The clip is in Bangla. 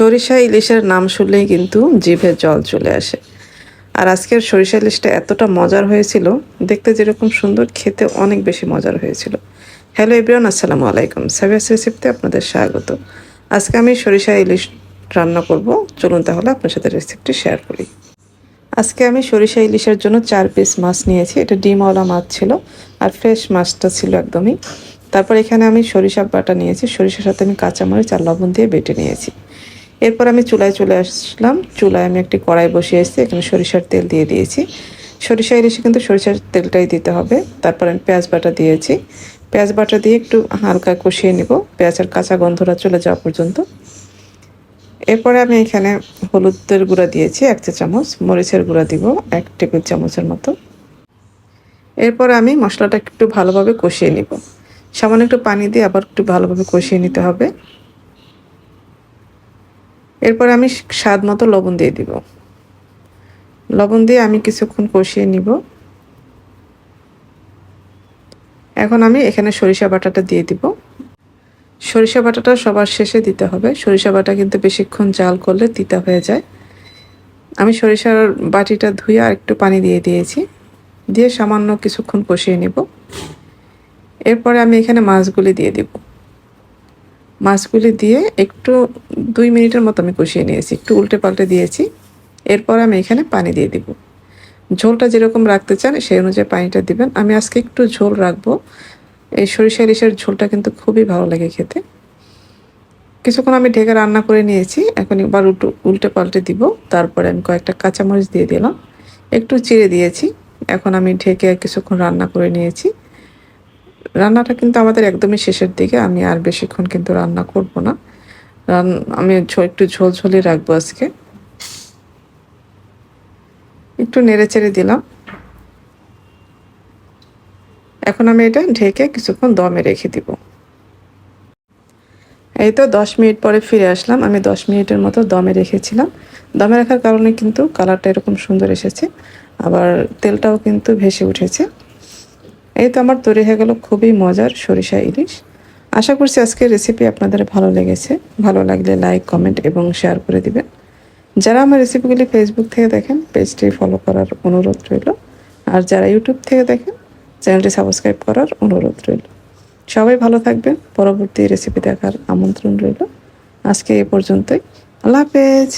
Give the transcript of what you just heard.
সরিষা ইলিশের নাম শুনলেই কিন্তু জিভে জল চলে আসে। আর আজকের সরিষা ইলিশটা এতটা মজার হয়েছিল, দেখতে যেরকম সুন্দর, খেতে অনেক বেশি মজার হয়েছিল। হ্যালো এভরিওয়ান, আসসালামু আলাইকুম। সাবিয়াস রেসিপিতে আপনাদের স্বাগত। আজকে আমি সরিষা ইলিশ রান্না করব। চলুন তাহলে আপনার সাথে রেসিপিটি শেয়ার করি। আজকে আমি সরিষা ইলিশের জন্য 4 পিস মাছ নিয়েছি। এটা ডিমওয়ালা মাছ ছিল আর ফ্রেশ মাছটা ছিল একদমই। তারপর এখানে আমি সরিষা বাটা নিয়েছি। সরিষার সাথে আমি কাঁচামরিচ আর লবণ দিয়ে বেটে নিয়েছি। এরপর আমি চুলায় চলে আসলাম। চুলায় আমি একটি কড়াই বসিয়ে এসেছি। এখানে সরিষার তেল দিয়ে দিয়েছি। সরিষা ইলিশে কিন্তু সরিষার তেলটাই দিতে হবে। তারপর আমি পেঁয়াজ বাটা দিয়েছি। পেঁয়াজ বাটা দিয়ে একটু হালকা কষিয়ে নিব, পেঁয়াজের কাঁচা গন্ধটা চলে যাওয়া পর্যন্ত। এরপরে আমি এখানে হলুদের গুঁড়া দিয়েছি 1 চা চামচ, মরিচের গুঁড়া দিব 1 টেবিল চামচের মতো। এরপর আমি মশলাটা একটু ভালোভাবে কষিয়ে নিব। সামান্য একটু পানি দিয়ে আবার একটু ভালোভাবে কষিয়ে নিতে হবে। এরপর আমি স্বাদ মতো লবণ দিয়ে দিব। লবণ দিয়ে আমি কিছুক্ষণ কষিয়ে নিব। এখন আমি এখানে সরিষা বাটাটা দিয়ে দিব। সরিষা বাটাটা সবার শেষে দিতে হবে। সরিষা বাটা কিন্তু বেশিক্ষণ জাল করলে তিতা হয়ে যায়। আমি সরিষার বাটিটা ধুয়ে আর একটু পানি দিয়ে দিয়েছি, দিয়ে সামান্য কিছুক্ষণ কষিয়ে নিব। এরপরে আমি এখানে মাছগুলি দিয়ে দিব। মাছগুলি দিয়ে একটু 2 মিনিটের মতো আমি কষিয়ে নিয়েছি, একটু উল্টে পাল্টে দিয়েছি। এরপর আমি এখানে পানি দিয়ে দিব। ঝোলটা যেরকম রাখতে চান সেই অনুযায়ী পানিটা দিবেন। আমি আজকে একটু ঝোল রাখবো। এই সরিষা ইলিশের ঝোলটা কিন্তু খুবই ভালো লাগে খেতে। কিছুক্ষণ আমি ঢেকে রান্না করে নিয়েছি। এখন একবার উল্টে পাল্টে দিব। তারপরে আমি কয়েকটা কাঁচামরিচ দিয়ে দিলাম, একটু চিড়ে দিয়েছি। এখন আমি ঢেকে কিছুক্ষণ রান্না করে নিয়েছি। রান্নাটা কিন্তু আমাদের একদমই শেষের দিকে, আমি আর বেশিক্ষণ কিন্তু রান্না করব না। আমি একটু ঝোল ঝোলই রাখবো আজকে। একটু নেড়ে চেড়ে দিলাম। এখন আমি এটা ঢেকে কিছুক্ষণ দমে রেখে দিব। এই তো 10 মিনিট পরে ফিরে আসলাম। আমি 10 মিনিটের মতো দমে রেখেছিলাম। দমে রাখার কারণে কিন্তু কালারটা এরকম সুন্দর এসেছে, আবার তেলটাও কিন্তু ভেসে উঠেছে। এই তো আমার তৈরি হয়ে গেল খুবই মজার সরিষা ইলিশ। আশা করছি আজকের রেসিপি আপনাদের ভালো লেগেছে। ভালো লাগলে লাইক, কমেন্ট এবং শেয়ার করে দিবেন। যারা আমার রেসিপিগুলি ফেসবুক থেকে দেখেন, পেজটি ফলো করার অনুরোধ রইল। আর যারা ইউটিউব থেকে দেখেন, চ্যানেলটি সাবস্ক্রাইব করার অনুরোধ রইল। সবাই ভালো থাকবেন। পরবর্তী রেসিপি দেখার আমন্ত্রণ রইল। আজকে এ পর্যন্তই। আল্লাহ হাফেজ।